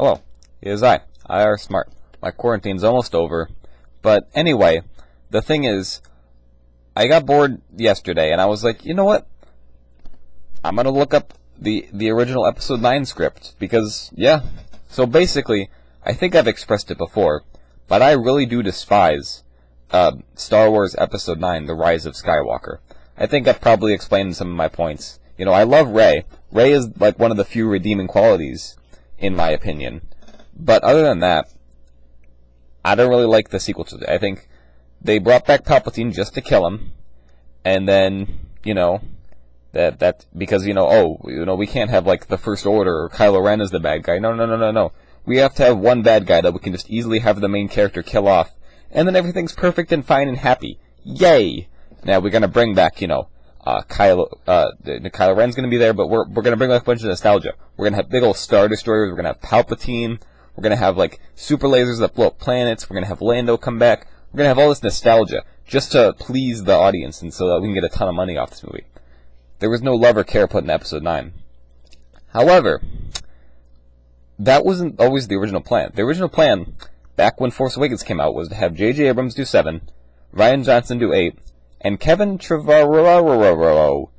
Hello, it is I are smart. My quarantine's almost over. But anyway, the thing is, I got bored yesterday, and I was like, you know what? I'm gonna look up the original Episode 9 script, because, yeah. So basically, I think I've expressed it before, but I really do despise Star Wars Episode 9, The Rise of Skywalker. I think I've probably explained some of my points. You know, I love Rey. Rey is like one of the few redeeming qualities, in my opinion. But other than that, I don't really like the sequel to it. I think they brought back Palpatine just to kill him, and then, you know, that because, we can't have like the First Order or Kylo Ren as the bad guy. No. We have to have one bad guy that we can just easily have the main character kill off, and then everything's perfect and fine and happy. Yay! Now we're gonna bring back, Kylo Ren's gonna be there, but we're gonna bring back a bunch of nostalgia. We're gonna have big old Star Destroyers. We're gonna have Palpatine. We're gonna have like super lasers that blow up planets. We're gonna have Lando come back. We're gonna have all this nostalgia just to please the audience, and so that we can get a ton of money off this movie. There was no love or care put in Episode 9. However, that wasn't always the original plan. The original plan, back when Force Awakens came out, was to have J.J. Abrams do 7, Rian Johnson do 8, and Kevin Trevorrow,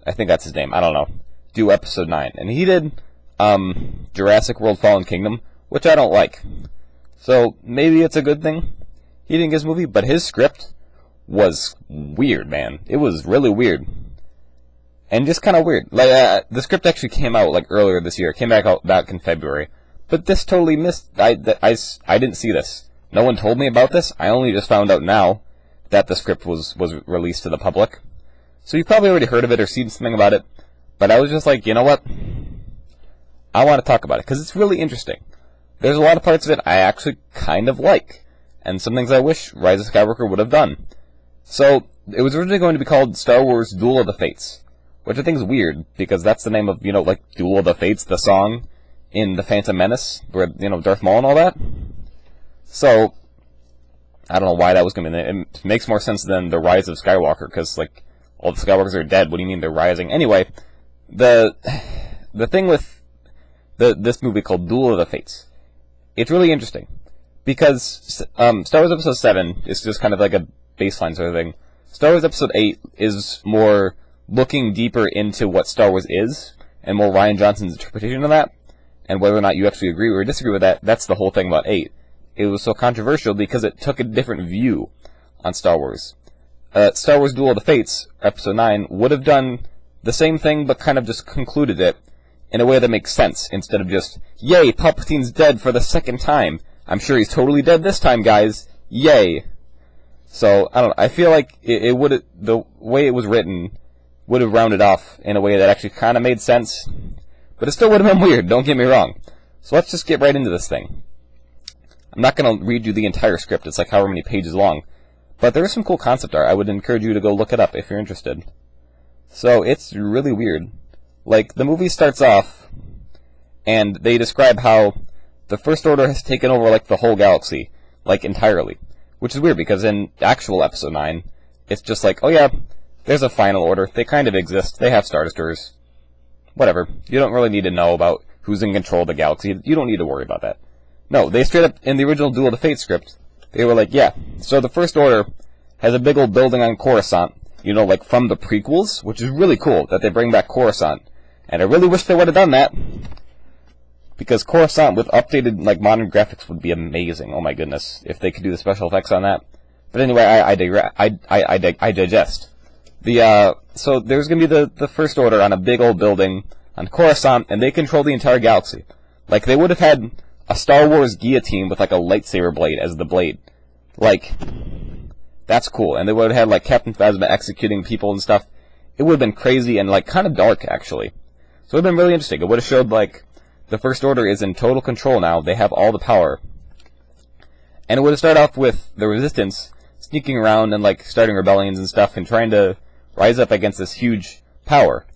I think that's his name, I don't know, do Episode 9. And he did Jurassic World Fallen Kingdom, which I don't like. So maybe it's a good thing he didn't get his movie, but his script was weird, man. It was really weird. And just kind of weird. Like, the script actually came out, like, earlier this year. It came back in February. But this totally missed. I didn't see this. No one told me about this. I only just found out now that the script was released to the public. So you've probably already heard of it or seen something about it. But I was just like, you know what? I want to talk about it, because it's really interesting. There's a lot of parts of it I actually kind of like. And some things I wish Rise of Skywalker would have done. So, it was originally going to be called Star Wars Duel of the Fates. Which I think is weird, because that's the name of, like, Duel of the Fates, the song in The Phantom Menace, where, Darth Maul and all that. So, I don't know why that was going to be the name. It makes more sense than The Rise of Skywalker, because, like, all the Skywalkers are dead. What do you mean they're rising? Anyway, the thing with this movie called Duel of the Fates, it's really interesting. Because Star Wars Episode 7 is just kind of like a baseline sort of thing. Star Wars Episode 8 is more looking deeper into what Star Wars is, and more Rian Johnson's interpretation of that, and whether or not you actually agree or disagree with that, that's the whole thing about 8. It was so controversial because it took a different view on Star Wars. Star Wars Duel of the Fates, Episode 9, would have done the same thing, but kind of just concluded it in a way that makes sense, instead of just, yay, Palpatine's dead for the second time. I'm sure he's totally dead this time, guys. Yay. So, I don't know, I feel like it would have, the way it was written would have rounded off in a way that actually kind of made sense. But it still would have been weird, don't get me wrong. So let's just get right into this thing. I'm not going to read you the entire script, it's like however many pages long. But there is some cool concept art. I would encourage you to go look it up if you're interested. So it's really weird. Like, the movie starts off, and they describe how the First Order has taken over, like, the whole galaxy. Like, entirely. Which is weird, because in actual Episode 9, it's just like, oh yeah, there's a final order. They kind of exist. They have Star Destroyers. Whatever. You don't really need to know about who's in control of the galaxy. You don't need to worry about that. No, they straight up, in the original Duel of the Fates script, they were like, yeah, so the First Order has a big old building on Coruscant, like from the prequels, which is really cool that they bring back Coruscant. And I really wish they would have done that, because Coruscant with updated, like, modern graphics would be amazing. Oh my goodness, if they could do the special effects on that. But anyway, I digest. So there's gonna be the First Order on a big old building on Coruscant, and they control the entire galaxy. Like, they would have had a Star Wars guillotine with, like, a lightsaber blade as the blade. Like, that's cool. And they would have had, like, Captain Phasma executing people and stuff. It would have been crazy and, like, kind of dark, actually. So it would have been really interesting. It would have showed, like, the First Order is in total control now. They have all the power. And it would have started off with the Resistance sneaking around and, like, starting rebellions and stuff and trying to rise up against this huge power.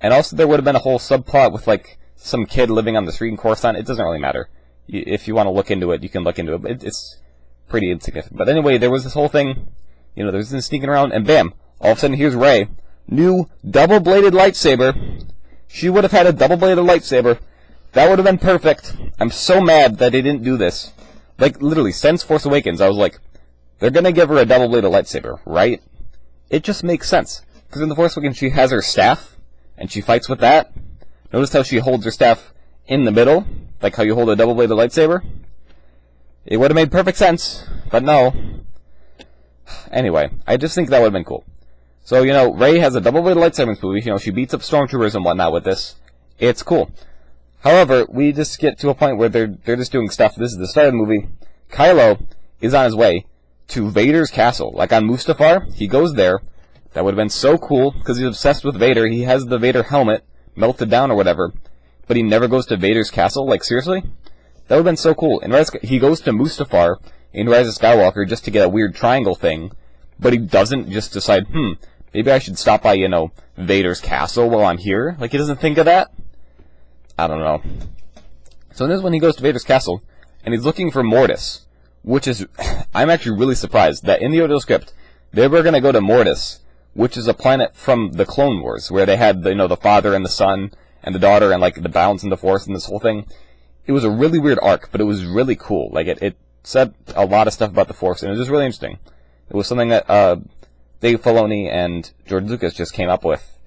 And also there would have been a whole subplot with, like, some kid living on the street in Coruscant. It doesn't really matter. If you want to look into it, you can look into it. But it's pretty insignificant. But anyway, there was this whole thing. There was this sneaking around, and bam! All of a sudden, here's Rey. New double-bladed lightsaber. She would have had a double-bladed lightsaber That would have been perfect. I'm so mad that they didn't do this. Like, literally, since Force Awakens, I was like, they're gonna give her a double-bladed lightsaber, right? It just makes sense. Because in The Force Awakens, she has her staff, and she fights with that. Notice how she holds her staff in the middle, like how you hold a double-bladed lightsaber? It would have made perfect sense, but no. Anyway, I just think that would have been cool. So, you know, Rey has a double-bladed lightsaber in this movie. You know, she beats up stormtroopers and whatnot with this. It's cool. However, we just get to a point where they're just doing stuff. This is the start of the movie. Kylo is on his way to Vader's castle. Like on Mustafar, he goes there. That would have been so cool, because he's obsessed with Vader. He has the Vader helmet melted down or whatever. But he never goes to Vader's castle? Like, seriously? That would have been so cool. And he goes to Mustafar in Rise of Skywalker just to get a weird triangle thing. But he doesn't just decide, maybe I should stop by, you know, Vader's castle while I'm here? Like, he doesn't think of that? I don't know. So this is when he goes to Vader's castle, and he's looking for Mortis, which is, I'm actually really surprised that in the audio script, they were going to go to Mortis, which is a planet from the Clone Wars, where they had, you know, the father and the son, and the daughter, and, like, the balance in the Force, and this whole thing. It was a really weird arc, but it was really cool. Like, it said a lot of stuff about the Force, and it was just really interesting. It was something that, Dave Filoni and George Lucas just came up with.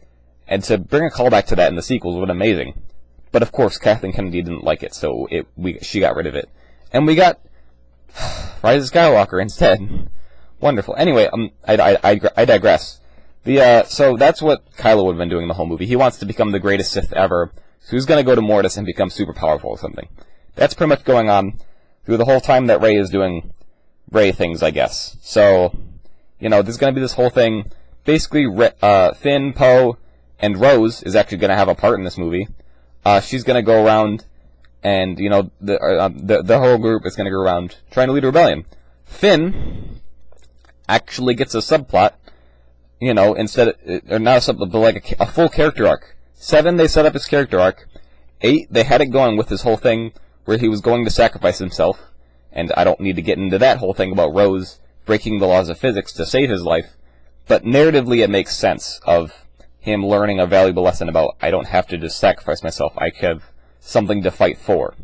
And to bring a callback to that in the sequels would have been amazing. But of course, Kathleen Kennedy didn't like it, so she got rid of it. And we got Rise of Skywalker instead. Wonderful. Anyway, I digress. So that's what Kylo would have been doing the whole movie. He wants to become the greatest Sith ever, so he's going to go to Mortis and become super powerful or something. That's pretty much going on through the whole time that Rey is doing Rey things, I guess. So, you know, there's going to be this whole thing. Basically, Finn, Poe, and Rose is actually going to have a part in this movie. She's going to go around, and, you know, the whole group is going to go around trying to lead a rebellion. Finn actually gets a subplot, you know, instead of, or not a subplot, but like a full character arc. 7, they set up his character arc. 8, they had it going with this whole thing where he was going to sacrifice himself, and I don't need to get into that whole thing about Rose breaking the laws of physics to save his life, but narratively it makes sense of him learning a valuable lesson about, I don't have to just sacrifice myself, I have something to fight for.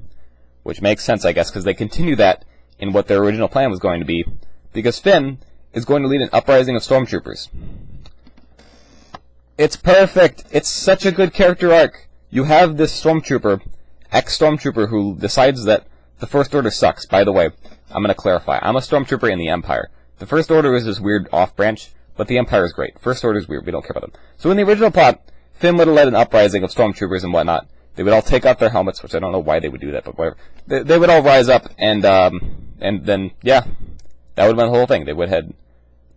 Which makes sense, I guess, because they continue that in what their original plan was going to be, because Finn is going to lead an uprising of stormtroopers. It's perfect! It's such a good character arc! You have this stormtrooper, ex-stormtrooper, who decides that the First Order sucks. By the way, I'm going to clarify. I'm a stormtrooper in the Empire. The First Order is this weird off-branch, but the Empire is great. First Order is weird. We don't care about them. So in the original plot, Finn would have led an uprising of stormtroopers and whatnot. They would all take off their helmets, which I don't know why they would do that, but whatever. They would all rise up, and then, yeah, that would have been the whole thing. They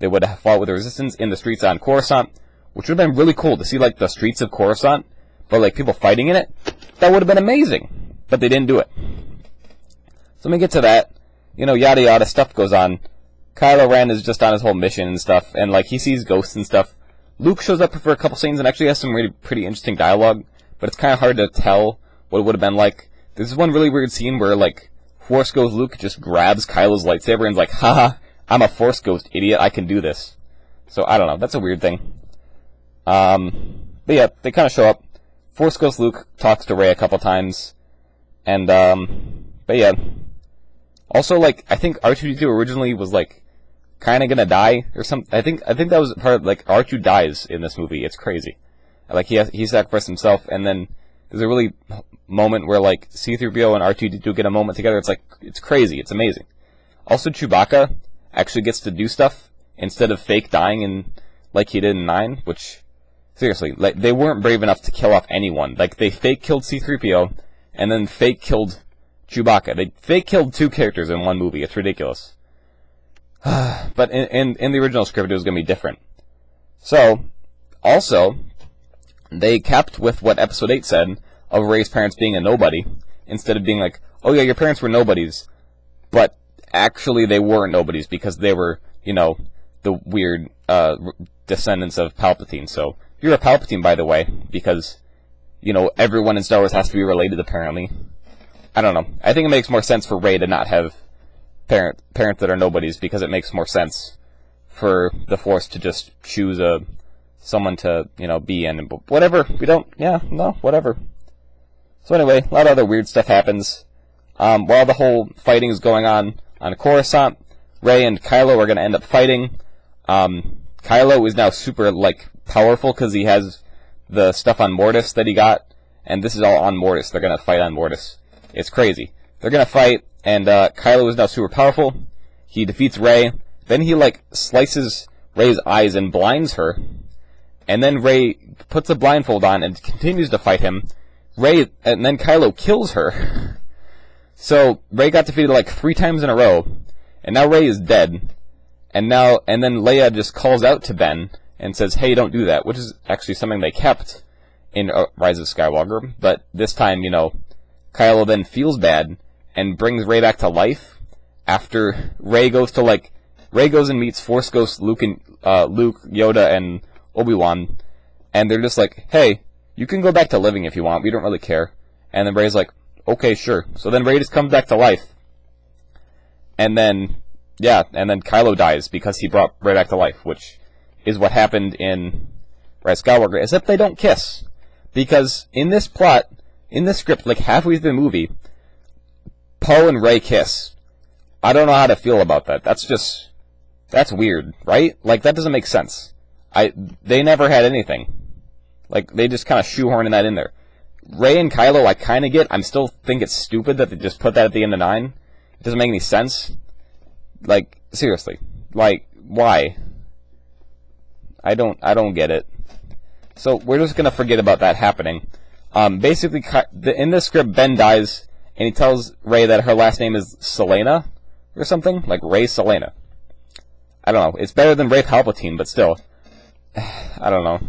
would have fought with the Resistance in the streets on Coruscant, which would have been really cool to see, like, the streets of Coruscant, but, like, people fighting in it. That would have been amazing, but they didn't do it. So let me get to that. You know, yada yada, stuff goes on. Kylo Ren is just on his whole mission and stuff, and, like, he sees ghosts and stuff. Luke shows up for a couple scenes and actually has some really pretty interesting dialogue, but it's kind of hard to tell what it would have been like. There's one really weird scene where, like, Force Ghost Luke just grabs Kylo's lightsaber and is like, haha, I'm a Force Ghost, idiot, I can do this. So, I don't know, that's a weird thing. But yeah, they kind of show up. Force Ghost Luke talks to Rey a couple times, and, but yeah. Also, like, I think R2-D2 originally was, like, kind of gonna die or something. I think that was part of, like, R2 dies in this movie. It's crazy. Like, he sacrificed himself, and then there's a really moment where, like, C-3PO and R2-D2 get a moment together. It's like, it's crazy. It's amazing. Also, Chewbacca actually gets to do stuff instead of fake dying in, like he did in 9, which, seriously, like, they weren't brave enough to kill off anyone. Like, they fake killed C-3PO, and then fake killed Chewbacca. They fake killed 2 characters in one movie. It's ridiculous. But in the original script, it was going to be different. So, also, they kept with what Episode 8 said of Rey's parents being a nobody, instead of being like, oh yeah, your parents were nobodies, but actually they weren't nobodies because they were, you know, the weird descendants of Palpatine. So, you're a Palpatine, by the way, because, you know, everyone in Star Wars has to be related, apparently. I don't know. I think it makes more sense for Rey to not have parents that are nobodies, because it makes more sense for the Force to just choose someone to, you know, be in. But whatever. We don't, yeah, no, whatever. So anyway, a lot of other weird stuff happens. While the whole fighting is going on Coruscant, Rey and Kylo are going to end up fighting. Kylo is now super, like, powerful because he has the stuff on Mortis that he got. And this is all on Mortis. They're going to fight on Mortis. It's crazy. They're going to fight, and Kylo is now super powerful. He defeats Rey. Then he, like, slices Rey's eyes and blinds her. And then Rey puts a blindfold on and continues to fight him. And then Kylo kills her. So Rey got defeated like 3 times in a row. And now Rey is dead. And then Leia just calls out to Ben and says, "Hey, don't do that," which is actually something they kept in Rise of Skywalker. But this time, Kylo then feels bad and brings Rey back to life after Rey goes and meets Force Ghost Luke, Yoda, and Obi-Wan, and they're just like, "Hey, you can go back to living if you want. We don't really care." And then Rey's like, "Okay, sure." So then Rey just comes back to life. And then Kylo dies because he brought Rey back to life, which is what happened in Rise of Skywalker, except they don't kiss. Because in this plot, in this script, like halfway through the movie, Poe and Rey kiss. I don't know how to feel about that. That's weird, right? Like, that doesn't make sense. They never had anything. Like, they just kind of shoehorning that in there. Rey and Kylo, I kind of get. I still think it's stupid that they just put that at the end of 9. It doesn't make any sense. Like, seriously. Like, why? I don't get it. So, we're just gonna forget about that happening. Basically, in this script, Ben dies, and he tells Rey that her last name is Selena, or something. Like, Rey Selena. I don't know. It's better than Rey Palpatine, but still. I don't know.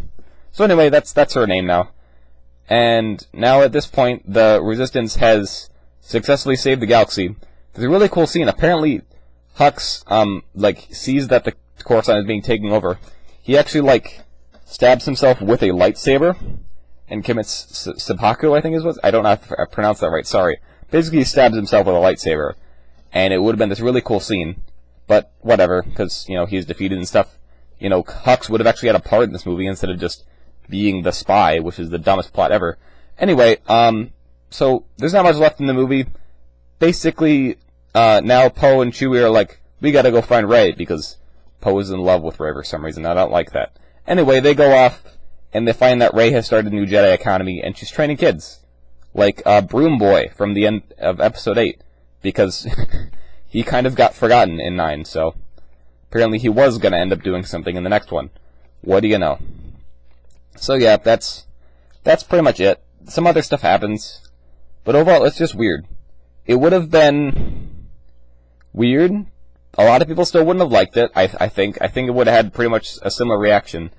So anyway, that's her name now. And now at this point, the Resistance has successfully saved the galaxy. There's a really cool scene. Apparently, Hux, sees that the Coruscant is being taken over. He actually, stabs himself with a lightsaber and commits seppuku, I think it was. I don't know if I pronounced that right, sorry. Basically, he stabs himself with a lightsaber. And it would have been this really cool scene. But whatever, because, he's defeated and stuff. Hux would have actually had a part in this movie instead of just being the spy, which is the dumbest plot ever. Anyway, so there's not much left in the movie. Basically, now Poe and Chewie are like, we gotta go find Rey, because Poe is in love with Rey for some reason. I don't like that. Anyway, they go off, and they find that Rey has started a new Jedi Academy, and she's training kids. Like Broom Boy from the end of Episode 8, because he kind of got forgotten in 9, so apparently he was going to end up doing something in the next one. What do you know? So yeah, that's pretty much it. Some other stuff happens, but overall it's just weird. It would have been weird. A lot of people still wouldn't have liked it, I think. I think it would have had pretty much a similar reaction,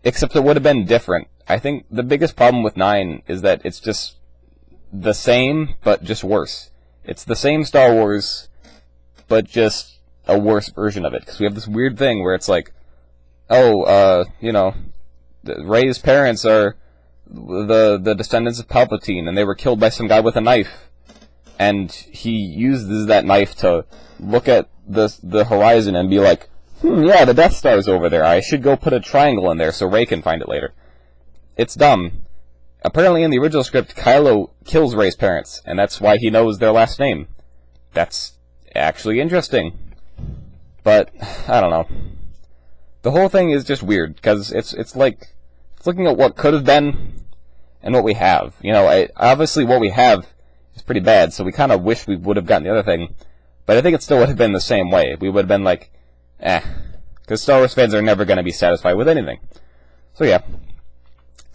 except it would have been different. I think the biggest problem with 9 is that it's just the same, but just worse. It's the same Star Wars, but just a worse version of it. Because we have this weird thing where it's like, Rey's parents are the descendants of Palpatine, and they were killed by some guy with a knife. And he uses that knife to look at the horizon and be like, yeah, the Death Star's over there. I should go put a triangle in there so Rey can find it later. It's dumb. Apparently in the original script, Kylo kills Rey's parents, and that's why he knows their last name. That's actually interesting. But, I don't know. The whole thing is just weird, because it's looking at what could have been and what we have. Obviously what we have is pretty bad, so we kind of wish we would have gotten the other thing. But I think it still would have been the same way. We would have been like, because Star Wars fans are never going to be satisfied with anything. So yeah.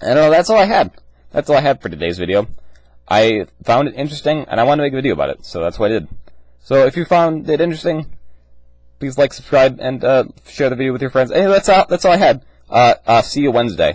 And that's all I had. That's all I had for today's video. I found it interesting, and I wanted to make a video about it, so that's what I did. So if you found it interesting, please like, subscribe, and share the video with your friends. Anyway, that's all I had. See you Wednesday.